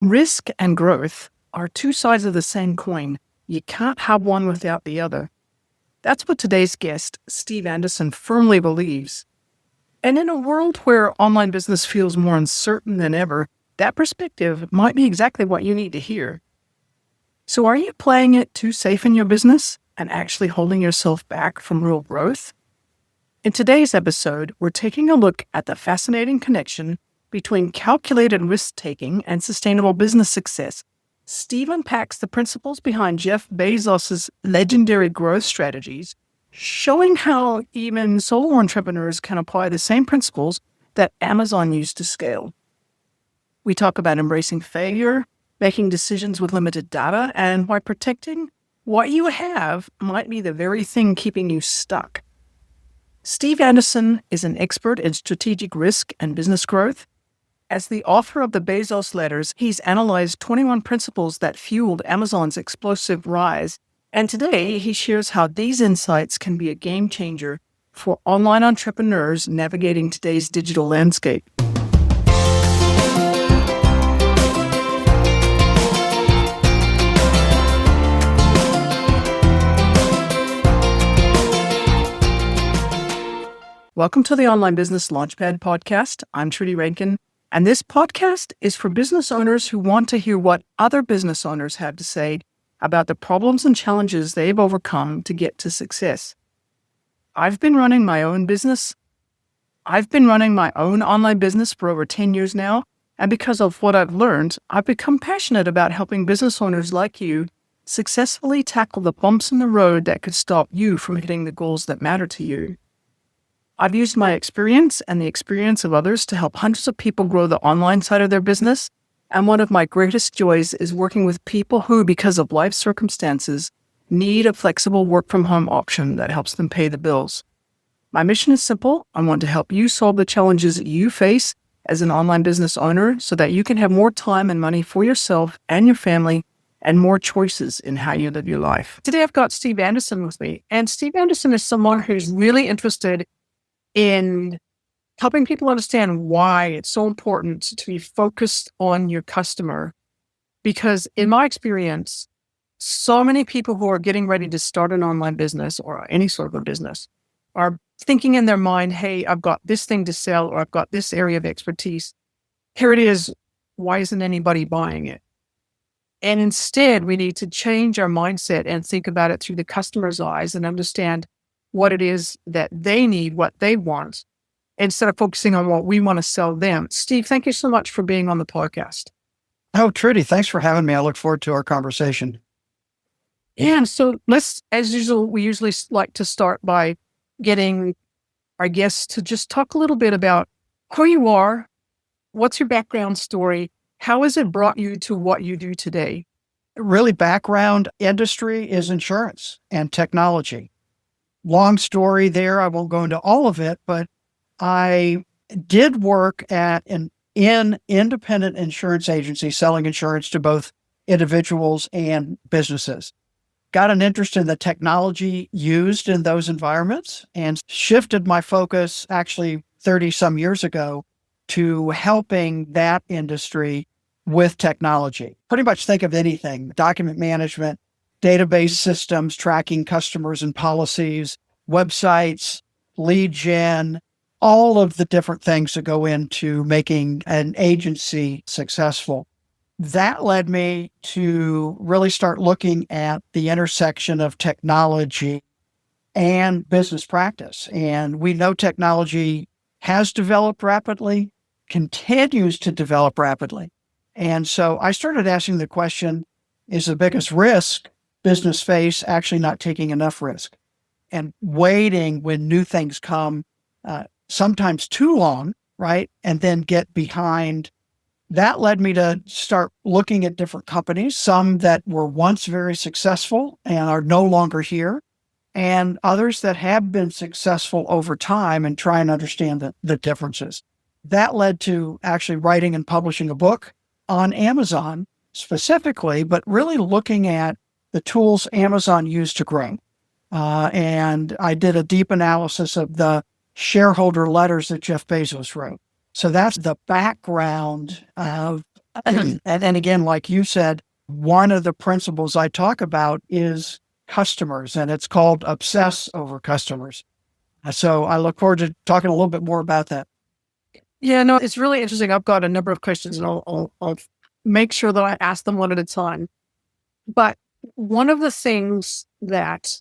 Risk and growth are two sides of the same coin. You can't have one without the other. That's what today's guest, Steve Anderson, firmly believes. And in a world where online business feels more uncertain than ever, that perspective might be exactly what you need to hear. So are you playing it too safe in your business and actually holding yourself back from real growth? In today's episode, we're taking a look at the fascinating connection between calculated risk-taking and sustainable business success. Steve unpacks the principles behind Jeff Bezos' legendary growth strategies, showing how even solo entrepreneurs can apply the same principles that Amazon used to scale. We talk about embracing failure, making decisions with limited data, and why protecting what you have might be the very thing keeping you stuck. Steve Anderson is an expert in strategic risk and business growth. As the author of the Bezos Letters, he's analyzed 21 principles that fueled Amazon's explosive rise. And today, he shares how these insights can be a game changer for online entrepreneurs navigating today's digital landscape. Welcome to the Online Business Launchpad podcast. I'm Trudy Rankin. And this podcast is for business owners who want to hear what other business owners have to say about the problems and challenges they've overcome to get to success. I've been running my own online business for over 10 years now. And because of what I've learned, I've become passionate about helping business owners like you successfully tackle the bumps in the road that could stop you from hitting the goals that matter to you. I've used my experience and the experience of others to help hundreds of people grow the online side of their business. And one of my greatest joys is working with people who, because of life circumstances, need a flexible work-from-home option that helps them pay the bills. My mission is simple. I want to help you solve the challenges you face as an online business owner so that you can have more time and money for yourself and your family and more choices in how you live your life. Today, I've got Steve Anderson with me. And Steve Anderson is someone who's really interested in helping people understand why it's so important to be focused on your customer. Because in my experience, so many people who are getting ready to start an online business or any sort of a business are thinking in their mind, hey, I've got this thing to sell, or I've got this area of expertise. Here it is. Why isn't anybody buying it? And instead, we need to change our mindset and think about it through the customer's eyes and understand what it is that they need, what they want, instead of focusing on what we want to sell them. Steve, thank you so much for being on the podcast. Oh, Trudy, thanks for having me. I look forward to our conversation. And so as usual, we usually like to start by getting our guests to just talk a little bit about who you are, what's your background story, how has it brought you to what you do today? Really, background industry is insurance and technology. Long story there. I won't go into all of it, but I did work at an independent insurance agency selling insurance to both individuals and businesses. Got an interest in the technology used in those environments and shifted my focus actually 30 some years ago to helping that industry with technology. Pretty much think of anything: document management, database systems, tracking customers and policies, websites, lead gen, all of the different things that go into making an agency successful. That led me to really start looking at the intersection of technology and business practice. And we know technology has developed rapidly, continues to develop rapidly. And so I started asking the question, is the biggest risk business face actually not taking enough risk and waiting when new things come, sometimes too long, right? And then get behind. That led me to start looking at different companies, some that were once very successful and are no longer here, and others that have been successful over time, and try and understand the differences. That led to actually writing and publishing a book on Amazon specifically, but really looking at the tools Amazon used to grow. And I did a deep analysis of the shareholder letters that Jeff Bezos wrote. So that's the background of And again, like you said, one of the principles I talk about is customers, and it's called obsess over customers. So I look forward to talking a little bit more about that. Yeah, no, it's really interesting. I've got a number of questions, and I'll make sure that I ask them one at a time. But one of the things that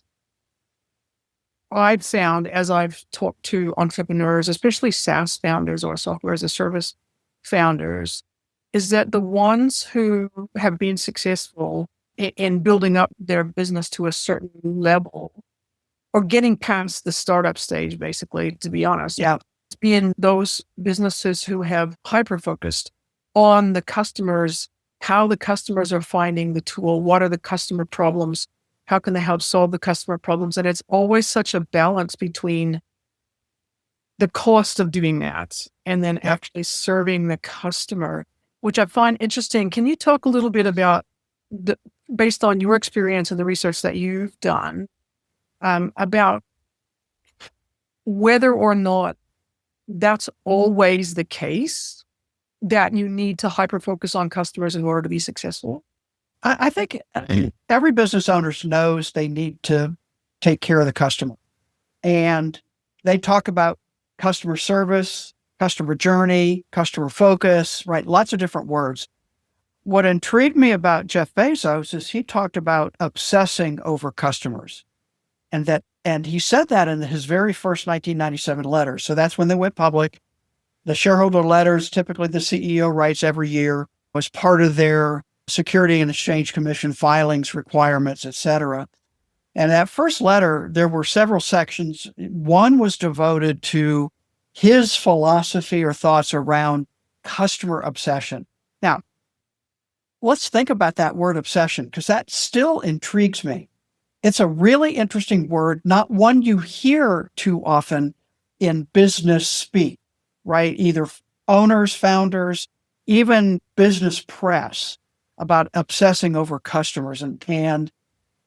I've found as I've talked to entrepreneurs, especially SaaS founders or software as a service founders, is that the ones who have been successful in building up their business to a certain level or getting past the startup stage, basically, to be honest, Yeah. being those businesses who have hyper focused on the customers, how the customers are finding the tool, what are the customer problems, how can they help solve the customer problems. And it's always such a balance between the cost of doing that and then actually serving the customer, which I find interesting. Can you talk a little bit about, based on your experience and the research that you've done, about whether or not that's always the case, that you need to hyper focus on customers in order to be successful? I think every business owner knows they need to take care of the customer. And they talk about customer service, customer journey, customer focus, right? Lots of different words. What intrigued me about Jeff Bezos is he talked about obsessing over customers. And he said that in his very first 1997 letter. So that's when they went public. The shareholder letters, typically the CEO writes every year, was part of their Security and Exchange Commission filings, requirements, et cetera. And that first letter, there were several sections. One was devoted to his philosophy or thoughts around customer obsession. Now, let's think about that word obsession, because that still intrigues me. It's a really interesting word, not one you hear too often in business speak, right? Either owners, founders, even business press about obsessing over customers. And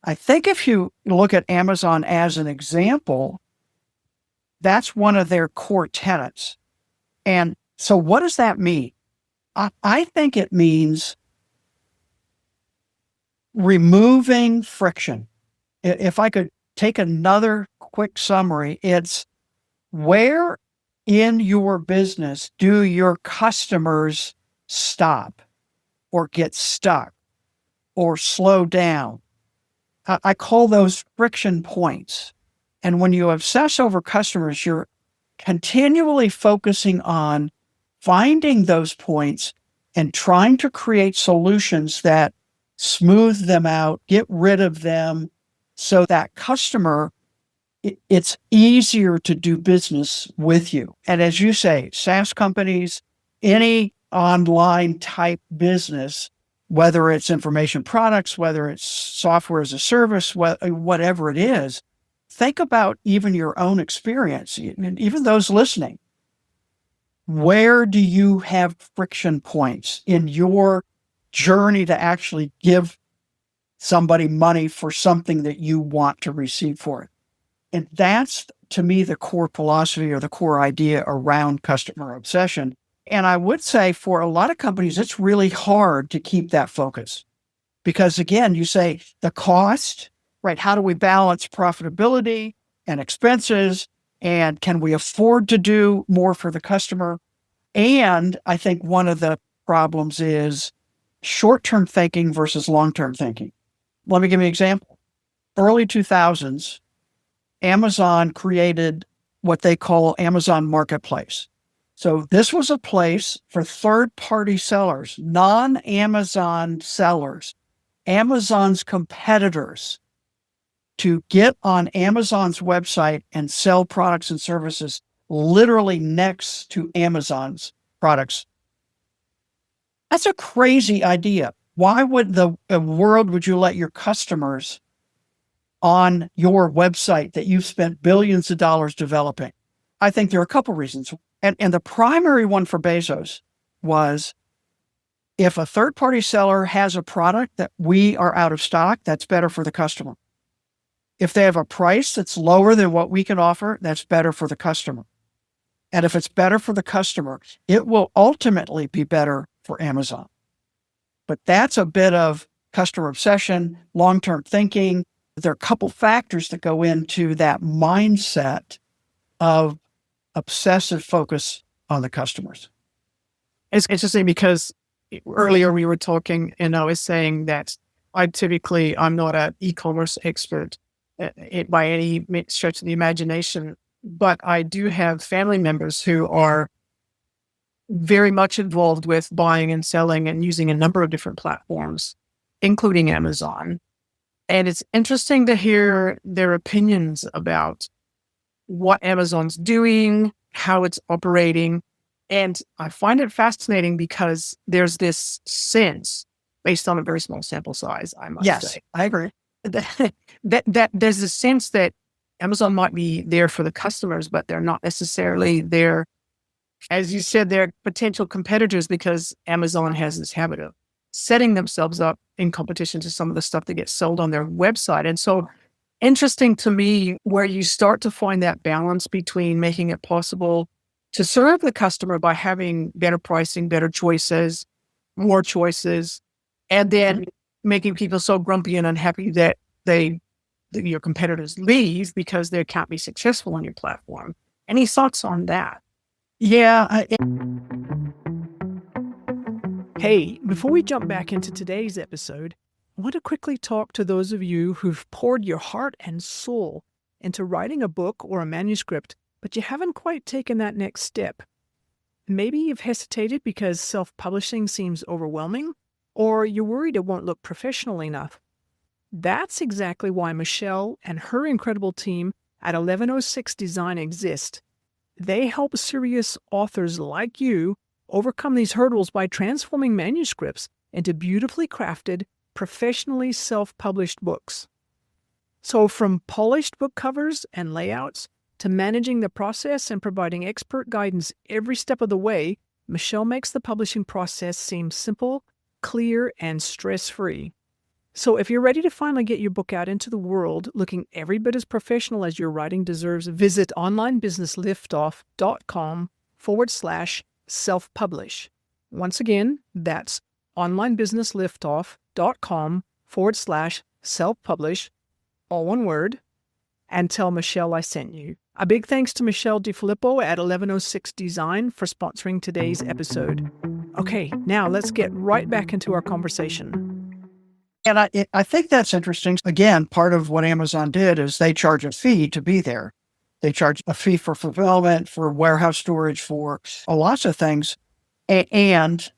I think if you look at Amazon as an example, that's one of their core tenets. And so what does that mean? I think it means removing friction. If I could take another quick summary, it's where in your business do your customers stop or get stuck or slow down? I call those friction points. And when you obsess over customers, you're continually focusing on finding those points and trying to create solutions that smooth them out, get rid of them, so that customer, it's easier to do business with you. And as you say, SaaS companies, any online type business, whether it's information products, whether it's software as a service, whatever it is, think about even your own experience, even those listening. Where do you have friction points in your journey to actually give somebody money for something that you want to receive for it? And that's, to me, the core philosophy or the core idea around customer obsession. And I would say for a lot of companies, it's really hard to keep that focus because, again, you say the cost, right? How do we balance profitability and expenses? And can we afford to do more for the customer? And I think one of the problems is short-term thinking versus long-term thinking. Let me give you an example. Early 2000s, Amazon created what they call Amazon Marketplace. So this was a place for third-party sellers, non-Amazon sellers, Amazon's competitors, to get on Amazon's website and sell products and services literally next to Amazon's products. That's a crazy idea. Why would the world would you let your customers on your website that you've spent billions of dollars developing? I think there are a couple reasons. And the primary one for Bezos was if a third-party seller has a product that we are out of stock, that's better for the customer. If they have a price that's lower than what we can offer, that's better for the customer. And if it's better for the customer, it will ultimately be better for Amazon. but that's a bit of customer obsession, long-term thinking. There are a couple factors that go into that mindset of obsessive focus on the customers. It's interesting because earlier we were talking and I was saying that I'm not an e-commerce expert by any stretch of the imagination, but I do have family members who are very much involved with buying and selling and using a number of different platforms, including Amazon. And it's interesting to hear their opinions about what Amazon's doing, how it's operating. And I find it fascinating because there's this sense, based on a very small sample size, I must Yes, say, I agree. that there's a sense that Amazon might be there for the customers, but they're not necessarily there, as you said, they're potential competitors because Amazon has this habit of setting themselves up in competition to some of the stuff that gets sold on their website. And so interesting to me where you start to find that balance between making it possible to serve the customer by having better pricing, better choices, more choices, and then making people so grumpy and unhappy that your competitors leave because they can't be successful on your platform. Any thoughts on that? Yeah. Hey, before we jump back into today's episode, I want to quickly talk to those of you who've poured your heart and soul into writing a book or a manuscript, but you haven't quite taken that next step. Maybe you've hesitated because self-publishing seems overwhelming, or you're worried it won't look professional enough. That's exactly why Michelle and her incredible team at 1106 Design exist. They help serious authors like you overcome these hurdles by transforming manuscripts into beautifully crafted, professionally self-published books. So from polished book covers and layouts to managing the process and providing expert guidance every step of the way, Michelle makes the publishing process seem simple, clear, and stress-free. So if you're ready to finally get your book out into the world looking every bit as professional as your writing deserves, visit onlinebusinessliftoff.com/self-publish. Once again, that's onlinebusinessliftoff.com/self-publish, all one word, and tell Michelle I sent you. A big thanks to Michelle DiFilippo at 1106 Design for sponsoring today's episode. Okay, now let's get right back into our conversation. And I think that's interesting. Again, part of what Amazon did is they charge a fee to be there. They charge a fee for fulfillment, for warehouse storage, for lots of things. And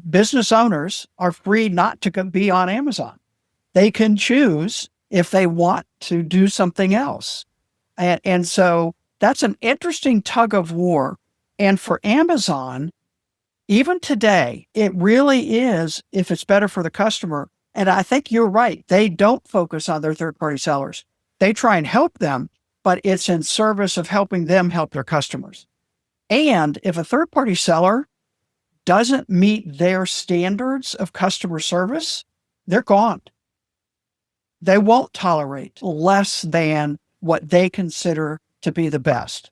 business owners are free not to be on Amazon. They can choose if they want to do something else. And so that's an interesting tug of war. And for Amazon, even today, it really is if it's better for the customer. And I think you're right. They don't focus on their third-party sellers. They try and help them, but it's in service of helping them help their customers. And if a third-party seller doesn't meet their standards of customer service, they're gone. They won't tolerate less than what they consider to be the best.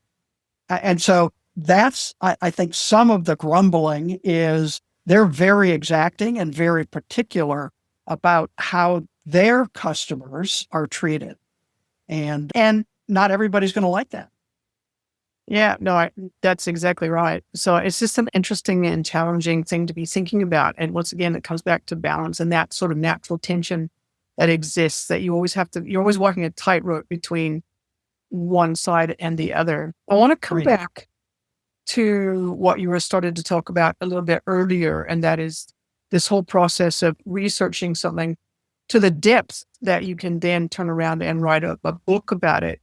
And so that's, I think, some of the grumbling is they're very exacting and very particular about how their customers are treated. And not everybody's going to like that. Yeah, no, that's exactly right. So it's just an interesting and challenging thing to be thinking about. And once again, it comes back to balance and that sort of natural tension that exists that you're always walking a tightrope between one side and the other. I want to come back to what you were started to talk about a little bit earlier, and that is this whole process of researching something to the depth that you can then turn around and write a book about it.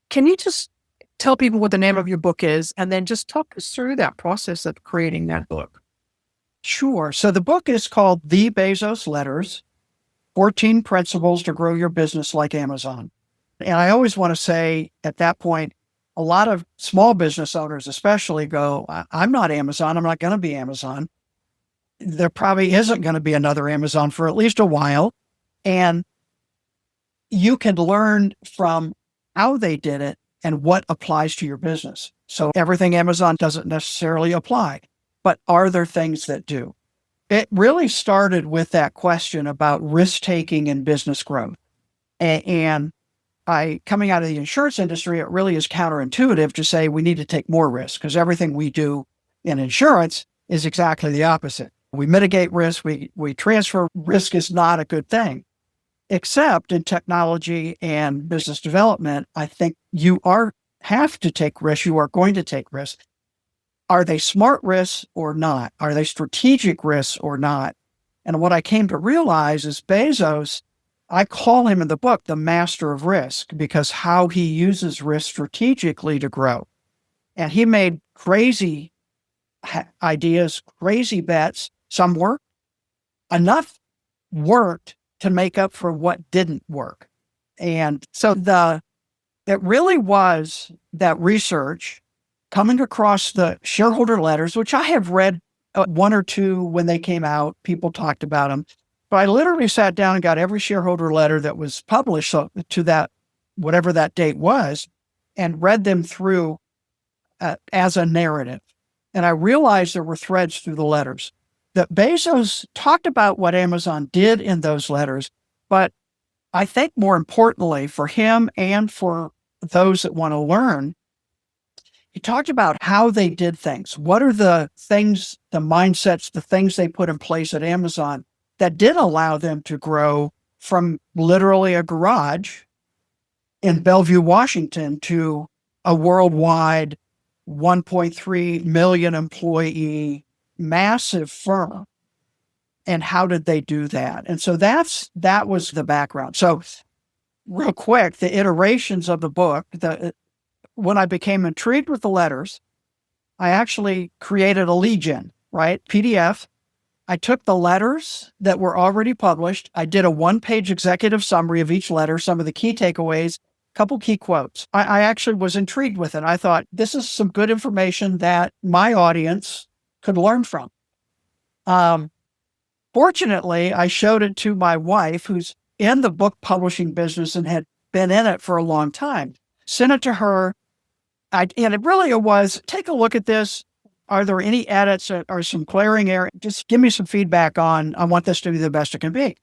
Can you just tell people what the name of your book is, and then just talk us through that process of creating that book? Sure. So the book is called The Bezos Letters, 14 Principles to Grow Your Business Like Amazon. And I always want to say at that point, a lot of small business owners especially go, I'm not Amazon. I'm not going to be Amazon. There probably isn't going to be another Amazon for at least a while. And you can learn from how they did it and what applies to your business. So everything Amazon doesn't necessarily apply, but are there things that do? It really started with that question about risk taking and business growth. And coming out of the insurance industry, it really is counterintuitive to say we need to take more risk because everything we do in insurance is exactly the opposite. We mitigate risk, we transfer risk is not a good thing. Except in technology and business development, I think you have to take risks. You are going to take risks. Are they smart risks or not? Are they strategic risks or not? And what I came to realize is Bezos, I call him in the book the master of risk because how he uses risk strategically to grow. And he made crazy ideas, crazy bets. Some worked. Enough worked to make up for what didn't work. And so it really was that research coming across the shareholder letters, which I have read one or two when they came out. People talked about them. But I literally sat down and got every shareholder letter that was published to that, whatever that date was, and read them through as a narrative. And I realized there were threads through the letters that Bezos talked about what Amazon did in those letters. But I think more importantly for him and for those that want to learn, he talked about how they did things. What are the things, the mindsets, the things they put in place at Amazon that did allow them to grow from literally a garage in Bellevue, Washington to a worldwide 1.3 million employee massive firm. And how did they do that? And so that was the background. So real quick, the iterations of the book, when I became intrigued with the letters, I actually created a lead gen, right? PDF. I took the letters that were already published. I did a 1-page executive summary of each letter, some of the key takeaways, a couple key quotes. I actually was intrigued with it. I thought this is some good information that my audience could learn from. Fortunately, I showed it to my wife, who's in the book publishing business and had been in it for a long time. Sent it to her. And it really was, take a look at this. Are there any edits or some glaring areas? Just give me some feedback on, I want this to be the best it can be.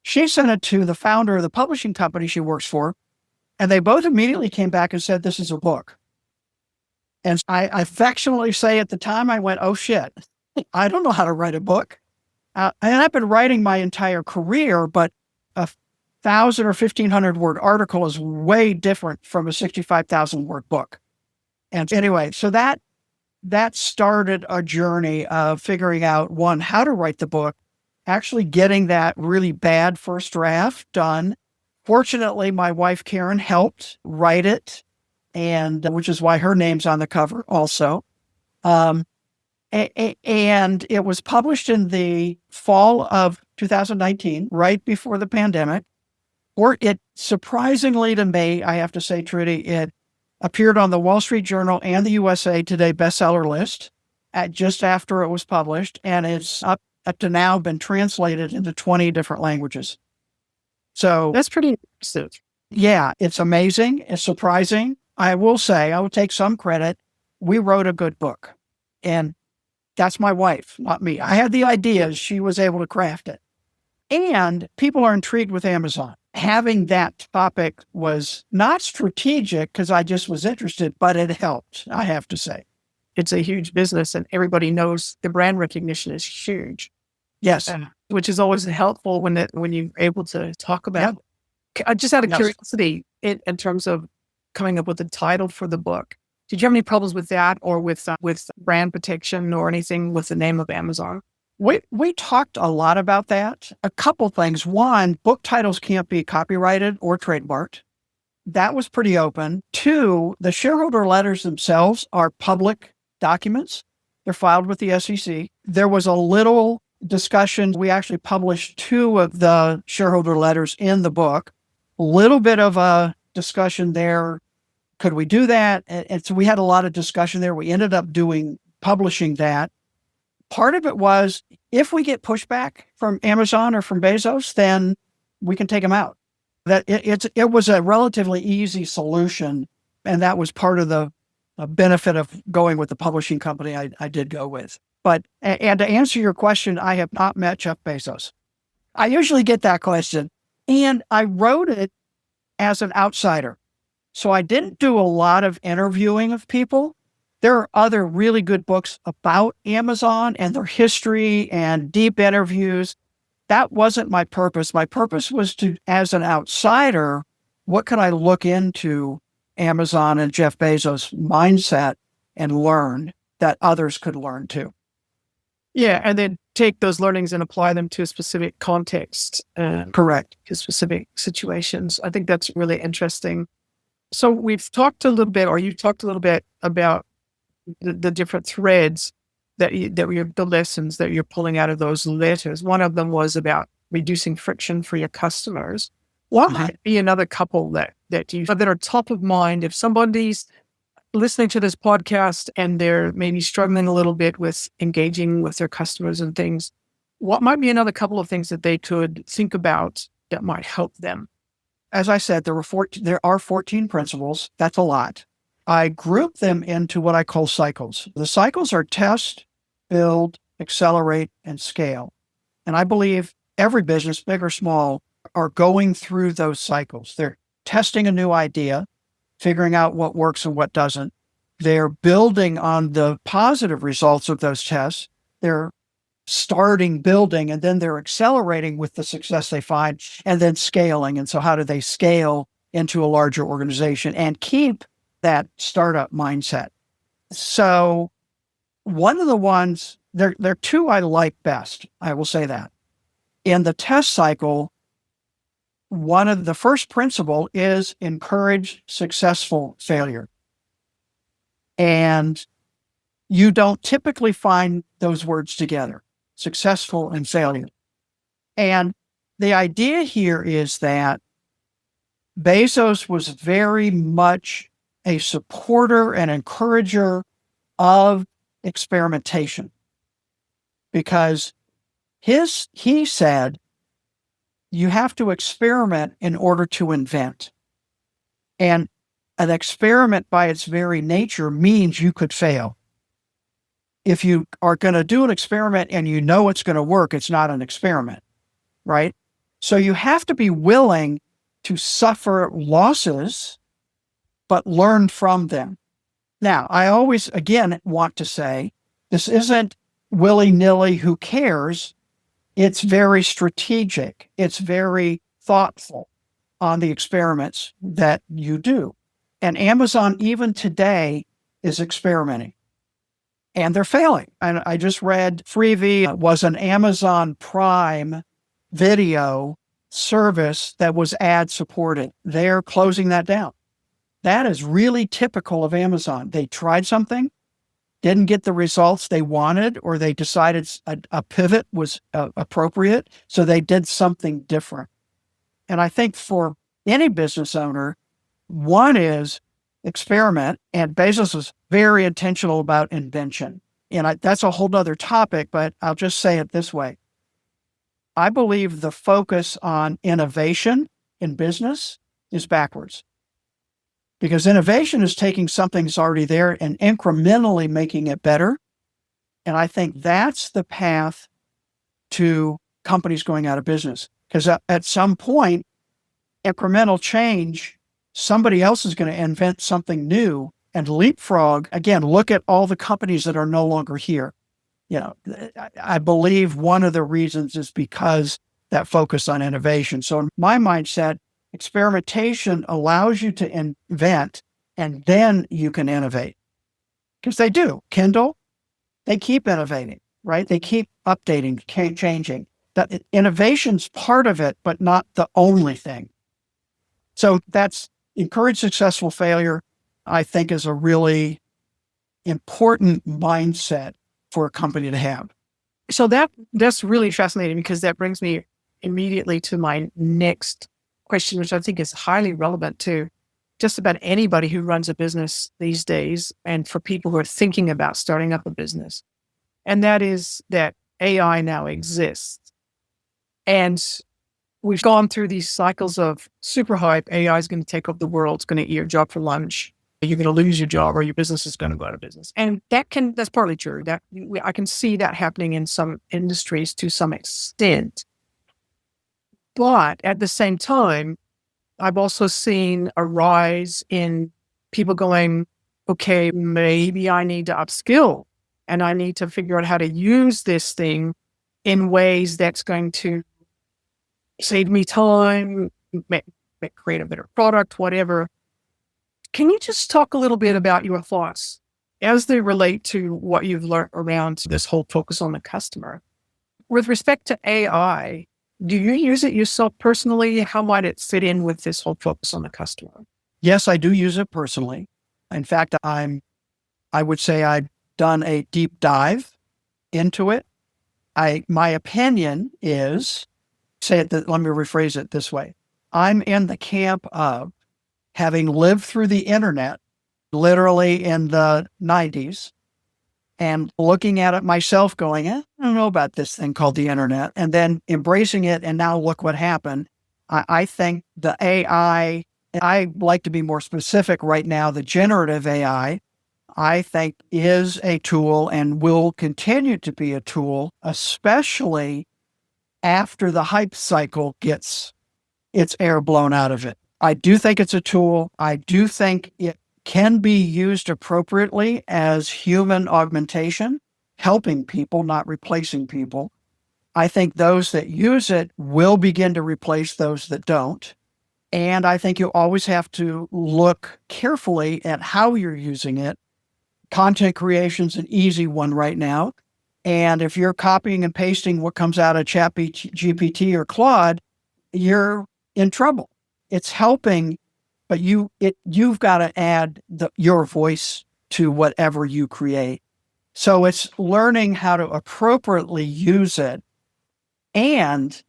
She sent it to the founder of the publishing company she works for, and they both immediately came back and said, this is a book. And I affectionately say at the time, I went, oh shit, I don't know how to write a book. And I've been writing my entire career, but a 1,000 or 1,500 word article is way different from a 65,000 word book. And anyway, so that started a journey of figuring out, one, how to write the book, actually getting that really bad first draft done. Fortunately, my wife, Karen, helped write it, and which is why her name's on the cover also. And it was published in the fall of 2019, right before the pandemic. Or it, surprisingly to me, I have to say, Trudy, it appeared on the Wall Street Journal and the USA Today bestseller list just after it was published. And it's up to now been translated into 20 different languages. So That's pretty impressive. yeah, it's amazing. It's surprising. I will say, I will take some credit. We wrote a good book. And that's my wife, not me. I had the ideas. She was able to craft it. And people are intrigued with Amazon. Having that topic was not strategic because I just was interested, but it helped, I have to say. It's a huge business and everybody knows the brand recognition is huge. Yes. Which is always helpful when you're able to talk about it. Just out of curiosity, in terms of coming up with a title for the book, did you have any problems with that or with brand protection or anything with the name of Amazon? We talked a lot about that. A couple things. One, book titles can't be copyrighted or trademarked. That was pretty open. Two, the shareholder letters themselves are public documents. They're filed with the SEC. There was a little discussion. We actually published 2 of the shareholder letters in the book. A little bit of a discussion there. Could we do that? And so we had a lot of discussion there. We ended up publishing that. Part of it was, if we get pushback from Amazon or from Bezos, then we can take them out. That it was a relatively easy solution. And that was part of the benefit of going with the publishing company I did go with. And to answer your question, I have not met Jeff Bezos. I usually get that question. And I wrote it as an outsider. So I didn't do a lot of interviewing of people. There are other really good books about Amazon and their history and deep interviews. That wasn't my purpose. My purpose was to, as an outsider, what could I look into Amazon and Jeff Bezos' mindset and learn that others could learn too? Yeah, and then take those learnings and apply them to a specific context, Correct. to specific situations. I think that's really interesting. So we've talked a little bit, or you talked a little bit about the different threads the lessons that you're pulling out of those letters. One of them was about reducing friction for your customers. What might be another couple that are top of mind if somebody's listening to this podcast and they're maybe struggling a little bit with engaging with their customers and things? What might be another couple of things that they could think about that might help them? As I said, there are 14 principles. That's a lot. I group them into what I call cycles. The cycles are test, build, accelerate, and scale. And I believe every business, big or small, are going through those cycles. They're testing a new idea, figuring out what works and what doesn't. They're building on the positive results of those tests. They're starting building, and then they're accelerating with the success they find, and then scaling. And so how do they scale into a larger organization and keep that startup mindset? So one of the ones, there are two I like best, I will say that. In the test cycle, one of the first principle is encourage successful failure. And you don't typically find those words together, successful and failure. And the idea here is that Bezos was very much a supporter and encourager of experimentation, because he said, you have to experiment in order to invent. And an experiment by its very nature means you could fail. If you are going to do an experiment and you know it's going to work, it's not an experiment, right? So you have to be willing to suffer losses, but learn from them. Now, I always, again, want to say, this isn't willy-nilly, who cares? It's very strategic. It's very thoughtful on the experiments that you do. And Amazon, even today, is experimenting. And they're failing. And I just read Freebie was an Amazon Prime video service that was ad supported. They're closing that down. That is really typical of Amazon. They tried something, didn't get the results they wanted, or they decided a pivot was appropriate, so they did something different. And I think for any business owner, one is experiment, and Bezos was very intentional about invention. And that's a whole other topic, but I'll just say it this way. I believe the focus on innovation in business is backwards. Because innovation is taking something that's already there and incrementally making it better. And I think that's the path to companies going out of business. Because at some point, incremental change, somebody else is going to invent something new and leapfrog. Again, look at all the companies that are no longer here. You know, I believe one of the reasons is because that focus on innovation. So in my mindset, experimentation allows you to invent, and then you can innovate. Because they do. Kindle, they keep innovating, right? They keep updating, changing. That innovation's part of it, but not the only thing. So that's encourage successful failure, I think, is a really important mindset for a company to have. So that's really fascinating, because that brings me immediately to my next question, which I think is highly relevant to just about anybody who runs a business these days, and for people who are thinking about starting up a business. And that is that AI now exists. And we've gone through these cycles of super hype. AI is going to take over the world. It's going to eat your job for lunch. you're going to lose your job or your business is going to go out of business. And that's partly true. I can see that happening in some industries to some extent. But at the same time, I've also seen a rise in people going, okay, maybe I need to upskill and I need to figure out how to use this thing in ways that's going to save me time, create a better product, whatever. Can you just talk a little bit about your thoughts as they relate to what you've learned around this whole focus on the customer? With respect to AI, do you use it yourself personally? How might it fit in with this whole focus on the customer? Yes, I do use it personally. In fact, I would say I've done a deep dive into it. My opinion is, let me rephrase it this way. I'm in the camp of having lived through the internet literally in the 90s and looking at it myself going, I don't know about this thing called the internet, and then embracing it. And now look what happened. I think the AI, I like to be more specific right now, the generative AI, I think is a tool and will continue to be a tool, especially after the hype cycle gets its air blown out of it. I do think it's a tool. I do think it can be used appropriately as human augmentation, helping people, not replacing people. I think those that use it will begin to replace those that don't. And I think you always have to look carefully at how you're using it. Content creation is an easy one right now. And if you're copying and pasting what comes out of ChatGPT or Claude, you're in trouble. It's helping, but you've got to add your voice to whatever you create. So it's learning how to appropriately use it, and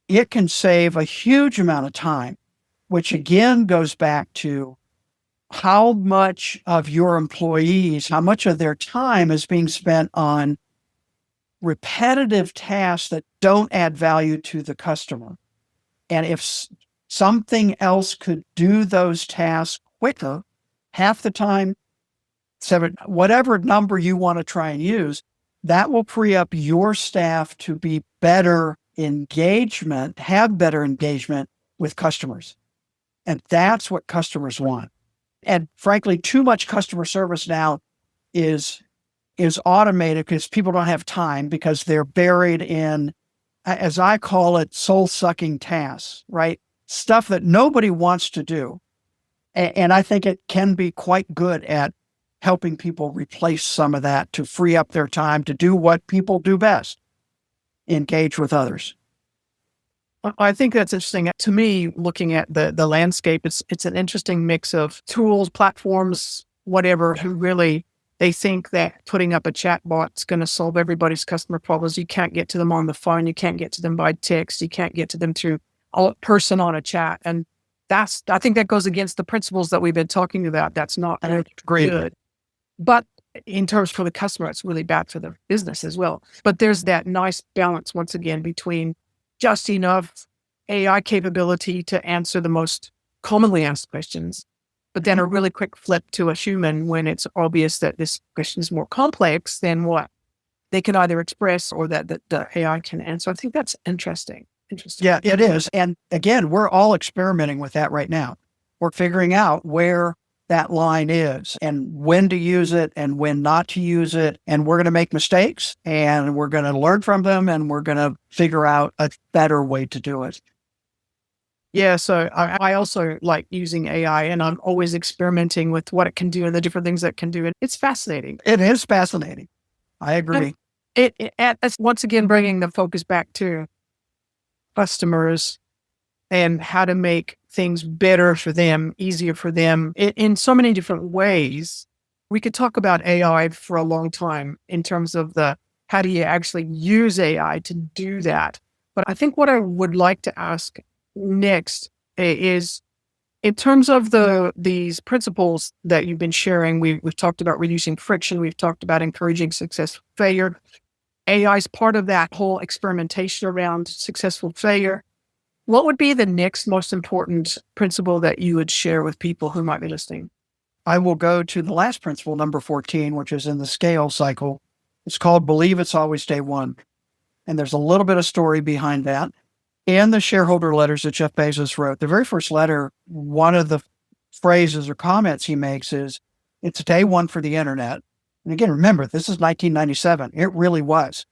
it can save a huge amount of time, which again goes back to how much of your employees, how much of their time is being spent on repetitive tasks that don't add value to the customer. And if something else could do those tasks quicker, half the time, whatever number you want to try and use, that will free up your staff to be have better engagement with customers. And that's what customers want. And frankly, too much customer service now is automated because people don't have time because they're buried in, as I call it, soul-sucking tasks, right? Stuff that nobody wants to do. And I think it can be quite good at helping people replace some of that to free up their time to do what people do best, engage with others. I think that's interesting. To me, looking at the landscape, it's an interesting mix of tools, platforms, whatever, who really, they think that putting up a chat bot's going to solve everybody's customer problems. You can't get to them on the phone. You can't get to them by text. You can't get to them through a person on a chat. And I think that goes against the principles that we've been talking about. That's not good. But in terms for the customer, it's really bad for the business as well. But there's that nice balance, once again, between just enough AI capability to answer the most commonly asked questions, but then a really quick flip to a human when it's obvious that this question is more complex than what they can either express or that the AI can answer. I think that's interesting. Yeah, it is. And again, we're all experimenting with that right now. We're figuring out where that line is and when to use it and when not to use it. And we're going to make mistakes and we're going to learn from them and we're going to figure out a better way to do it. Yeah, so I also like using AI, and I'm always experimenting with what it can do and the different things that it can do. And it's fascinating. It is fascinating. I agree. It's once again bringing the focus back to customers and how to make things better for them, easier for them in so many different ways. We could talk about AI for a long time in terms of how do you actually use AI to do that. But I think what I would like to ask next is, in terms of these principles that you've been sharing, we've talked about reducing friction. We've talked about encouraging successful failure. AI is part of that whole experimentation around successful failure. What would be the next most important principle that you would share with people who might be listening? I will go to the last principle, number 14, which is in the scale cycle. It's called Believe It's Always Day One. And there's a little bit of story behind that. In the shareholder letters that Jeff Bezos wrote, the very first letter, one of the phrases or comments he makes is, it's day one for the internet. And again, remember, this is 1997. It really was.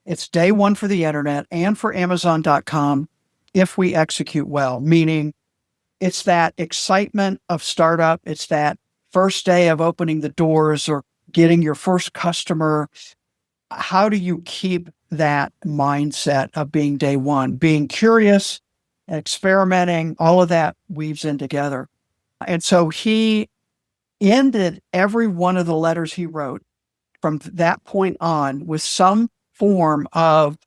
It's day one for the internet and for Amazon.com if we execute well, meaning it's that excitement of startup. It's that first day of opening the doors or getting your first customer. How do you keep that mindset of being day one, being curious, experimenting, all of that weaves in together. And so he ended every one of the letters he wrote from that point on with some form of,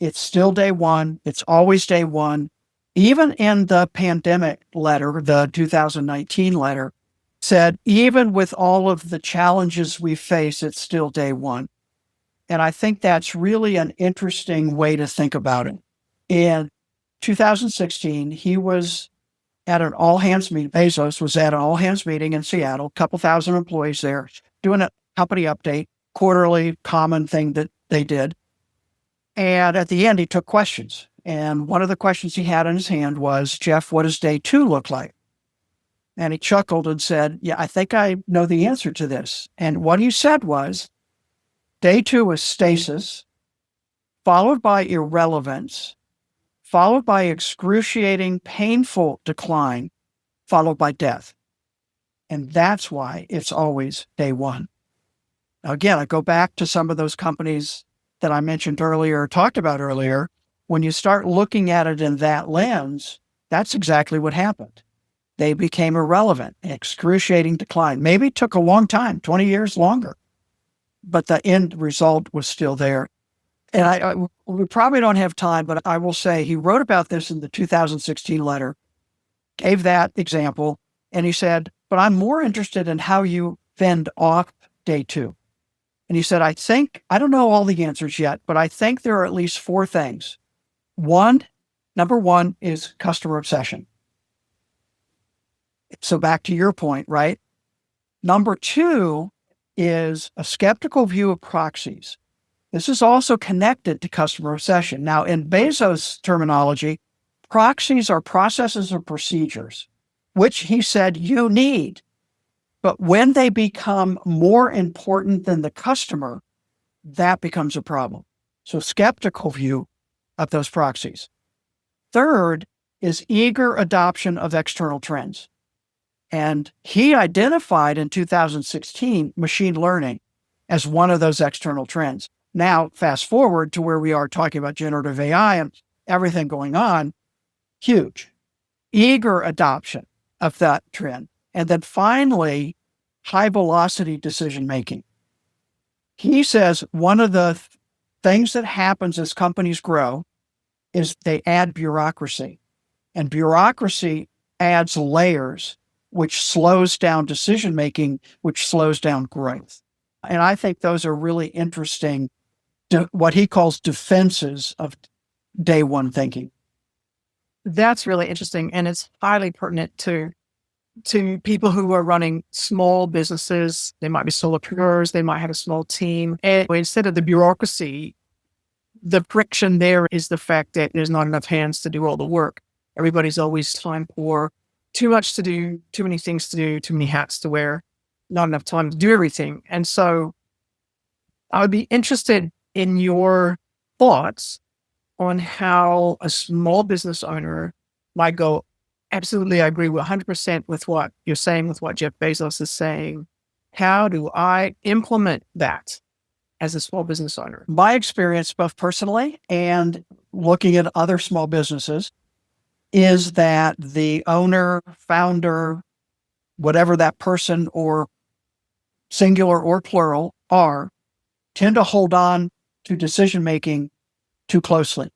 it's still day one, it's always day one. Even in the pandemic letter, the 2019 letter, said, even with all of the challenges we face, it's still day one. And I think that's really an interesting way to think about it. In 2016, he was at an all-hands meeting. Bezos was at an all-hands meeting in Seattle, a couple thousand employees there, doing a company update, quarterly common thing that they did. And at the end, he took questions. And one of the questions he had in his hand was, Jeff, what does day two look like? And he chuckled and said, yeah, I think I know the answer to this. And what he said was, day two is stasis, followed by irrelevance, followed by excruciating, painful decline, followed by death. And that's why it's always day one. Now, again, I go back to some of those companies that I mentioned earlier, talked about earlier. When you start looking at it in that lens, that's exactly what happened. They became irrelevant, excruciating decline. Maybe it took a long time, 20 years longer, but the end result was still there. And we probably don't have time, but I will say he wrote about this in the 2016 letter, gave that example, and he said, but I'm more interested in how you fend off day two. And he said, I don't know all the answers yet, but I think there are at least four things. Number one is customer obsession. So back to your point, right? Number two is a skeptical view of proxies. This is also connected to customer obsession. Now, in Bezos' terminology, proxies are processes or procedures, which he said you need. But when they become more important than the customer, that becomes a problem. So skeptical view of those proxies. Third is eager adoption of external trends. And he identified in 2016 machine learning as one of those external trends. Now, fast forward to where we are talking about generative AI and everything going on, huge. Eager adoption of that trend. And then finally, high velocity decision making. He says one of the things that happens as companies grow is they add bureaucracy. And bureaucracy adds layers, which slows down decision making, which slows down growth. And I think those are really interesting, what he calls defenses of day one thinking. That's really interesting. And it's highly pertinent to people who are running small businesses. They might be solopreneurs. They might have a small team. And instead of the bureaucracy, the friction there is the fact that there's not enough hands to do all the work. Everybody's always time poor, too much to do, too many things to do, too many hats to wear, not enough time to do everything. And so I would be interested in your thoughts on how a small business owner might go, absolutely, I agree 100% with what you're saying, with what Jeff Bezos is saying. How do I implement that as a small business owner? My experience, both personally and looking at other small businesses, is that the owner, founder, whatever that person or singular or plural are, tend to hold on to decision-making too closely.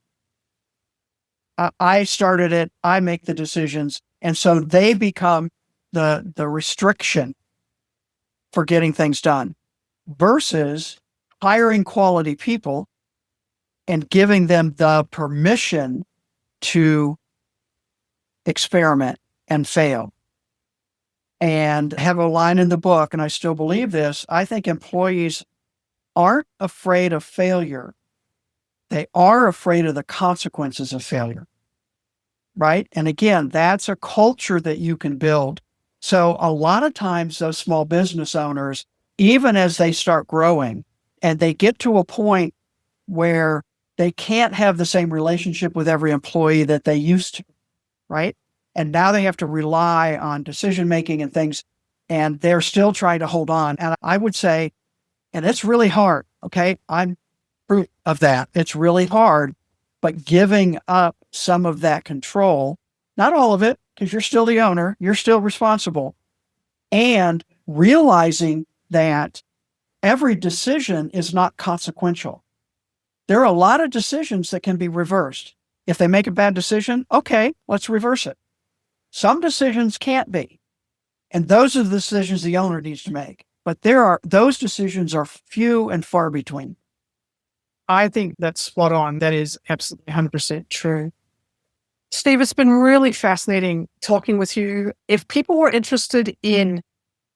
I started it, I make the decisions, and so they become the restriction for getting things done versus hiring quality people and giving them the permission to experiment and fail. and have a line in the book, and I still believe this. I think employees aren't afraid of failure. They are afraid of the consequences of failure, right? And again, that's a culture that you can build. So a lot of times those small business owners, even as they start growing and they get to a point where they can't have the same relationship with every employee that they used to, right? And now they have to rely on decision-making and things, and they're still trying to hold on. And I would say, and it's really hard, okay? I'm proof of that. It's really hard, but giving up some of that control, not all of it, because you're still the owner, you're still responsible, and realizing that every decision is not consequential. There are a lot of decisions that can be reversed. If they make a bad decision, okay, let's reverse it. Some decisions can't be. And those are the decisions the owner needs to make. But those decisions are few and far between. I think that's spot on. That is absolutely 100% true. Steve, it's been really fascinating talking with you. If people were interested in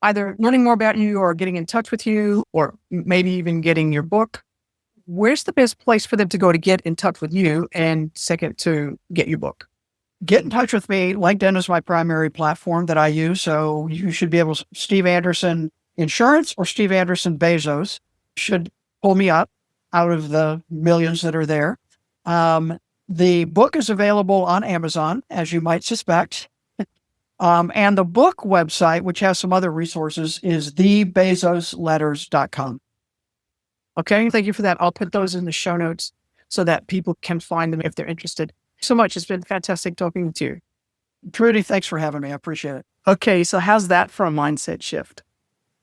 either learning more about you or getting in touch with you, or maybe even getting your book, where's the best place for them to go to get in touch with you, and second, to get your book? Get in touch with me. LinkedIn is my primary platform that I use. So you should be able to, Steve Anderson Insurance or Steve Anderson Bezos should pull me up out of the millions that are there. The book is available on Amazon, as you might suspect. And the book website, which has some other resources, is thebezosletters.com. Okay, thank you for that. I'll put those in the show notes so that people can find them if they're interested. So much. It's been fantastic talking to you. Trudy, thanks for having me. I appreciate it. Okay, so how's that for a mindset shift?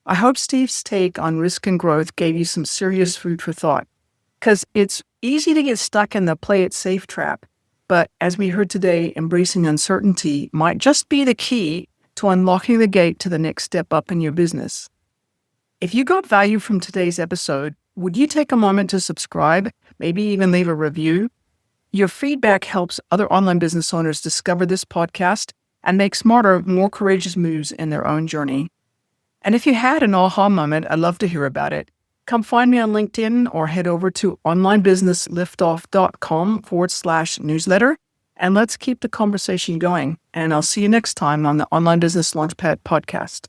I hope Steve's take on risk and growth gave you some serious food for thought, because it's easy to get stuck in the play it safe trap. But as we heard today, embracing uncertainty might just be the key to unlocking the gate to the next step up in your business. If you got value from today's episode, would you take a moment to subscribe, maybe even leave a review? Your feedback helps other online business owners discover this podcast and make smarter, more courageous moves in their own journey. And if you had an aha moment, I'd love to hear about it. Come find me on LinkedIn or head over to onlinebusinessliftoff.com/newsletter, and let's keep the conversation going. And I'll see you next time on the Online Business Launchpad podcast.